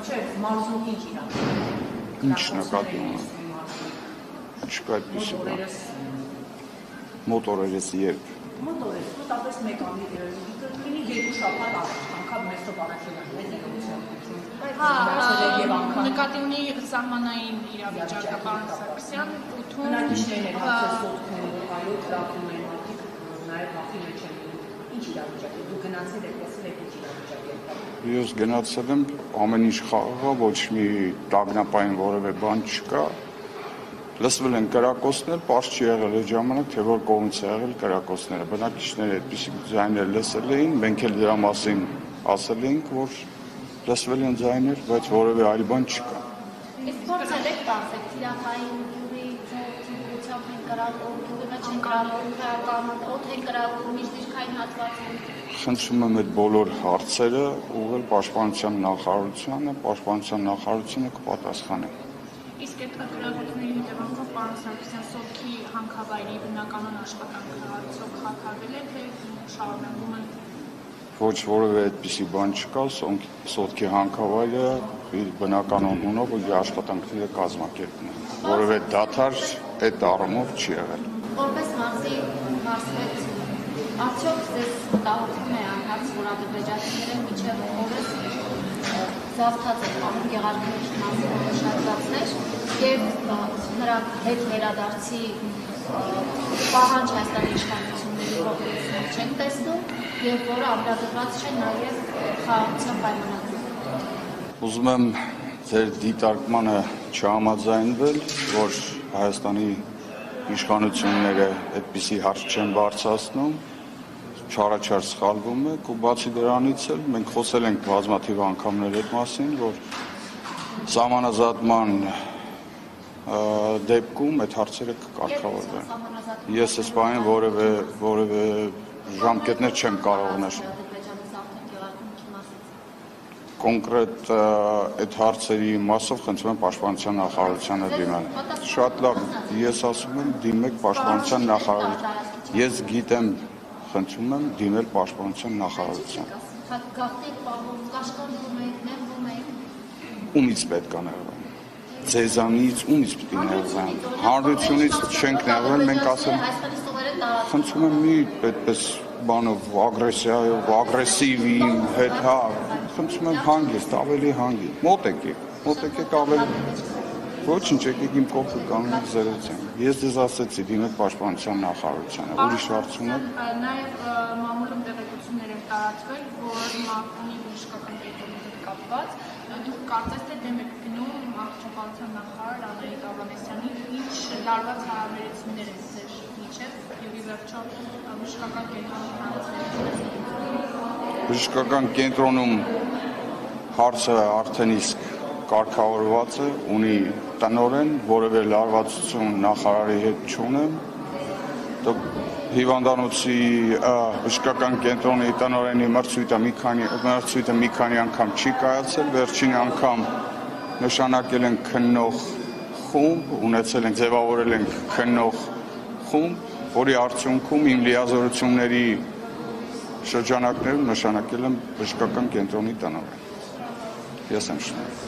չէ, մարզում ինչ իրավիճակ։ Ինչ նկատի ունի։ Չկա այդպիսի բան։ Մոտորերս երբ։ Մոտորերս, մոտավորապես մեկ ամիս, լինի 2 շաբաթ առաջ, անգամ Մեսրոպ Արաքելյանը նկատի ունի սահմանային իրավիճակը, պարոն Սարգսյան, ութում բնակիչներն են հարցեր սոտքներով, այո, քրավում են մարդիկ, նաև հաղթի մեջ են ինչ իրավիճակ է, դու գնացել եք, տեսել եք ինչ իրավիճակ է։ Ես գնացել եմ, ամեն ինչ խաղաղ է, ոչ մի տագնապային որևէ բան չկա։ Լսվել են կրակոցներ, պարզ չի եղել այդ ժամանակ, թե որ կողմից է եղել կրակոցները։ Բնակիչները այդպիսի ձայներ լսել էին, մենք էլ դրա մասին ասել էինք, որ լսվել են ձայներ, բայց որևէ այլ բան չկա։ Իսկ ո՞նց եք տասեք, թիրախային ջուրի ծովությամբ են կրակում, ջուրի մեջ են կրակում, քրական, օդ են կրակում, միջդիրքային հատվածում։ Խնդրում եմ այդ բոլոր հարցերը ուղղել Պաշտպանության նախարարությանը, Պաշտպանության նախարարությունը կպատասխանի։ Իսկ այդ կրակոցների հետևանքով պարոն Սարգսյան Սոտքի հանքավայրի բնականոն աշխատանքը արդյոք խաթարվել է, թե շարունակվում են։ Ոչ որևէ այդպիսի բան չկա, Սոտքի հանքավայրը իր բնականոն ունով իր աշխատանքները կազմակերպում է։ Որևէ դադար այդ առումով չի եղել։ Որպես մարզի մարզպետ, արդյոք ձեզ մտահոգում է անհարց, որ ադրբեջանցիները մինչև օրս զավթած են անում Գեղարքունիքի մարզի շրջանցներ եւ նրա հետ վերադարձի պահանջ Հայաստանի իշխանությունների կողմից չեն տեսնում եւ որը ամրագրված չէ նաեւ խաղաղության պայմանագրում։ Ուզում եմ ձեր դիտարկմանը չհամաձայնվել, որ Հայաստանի իշխանությունները այդպիսի հարց չեն բարձրացնում, չարաչար սխալվում եք ու բացի դրանից էլ մենք խոսել ենք բազմաթիվ անգամներ այդ մասին, որ սահմանազատման դեպքում այդ հարցերը կկարգավորվեն։ Ես այս բանին որևէ ժամկետներ չեմ կարող նշել։ Կոնկրետ այդ հարցերի մասով խնդրում եմ Պաշտպանության նախարարությանը դիմել։ Շատ լավ, ես ասում եմ դիմեք Պաշտպանության նախարարության։ Ես գիտեմ, խնդրում եմ դիմել Պաշտպանության նախարարության։ Գաղտնի պահում, կաշկանդվում եք, նեղվում եք։ Ումից պետք է նեղվեն։ Ձեզանից ումից պետք է նեղվեն։ Հանրությունից չենք նեղվել, մենք ասել խնդրում եմ մի այդպես բանով ագրեսիայով, ագրեսիվ իմ հետ, հա, խնդրում եմ հանգիստ, ավելի հանգիստ։ Մոտ եկեք ավելի։ Ոչինչ, եկեք իմ կողքը կանգնեք զրուցենք։ Ես ձեզ ասեցի, դիմեք Պաշտպանության նախարարությանը, ուրիշ հարց ունեք։ Նաև մամուլում տեղեկություններ են տարածվել, որ Մարտունի բժշկական կենտրոնի հետ կապված դուք կարծես թե դեմ եք գնում Պաշտպանության նախարար Անահիտ Ավանեսյանի, ինչ լարված հարաբերություններ են ձեր միջև եւ ի վերջո բժշկական կենտրոնի հանձնարարությունը։ Բժշկական կենտրոնում հարցը արդեն իսկ կարգավորված է, ունի տնօրեն, որևէ լարվածություն նախարարի հետ չունեմ։ Հիվանդանոցի բժշկական կենտրոնի տնօրենի մրցույթը մի քանի անգամ չի կայացել, վերջին անգամ նշանակել են քննող խումբ, ունեցել ենք, ձևավորել ենք քննող խումբ, որի արդյունքում իմ լիազորությունների շրջանակներում նշանակել եմ բժշկական կենտրոնի տնօրեն։ Ես եմ շնորհակալ։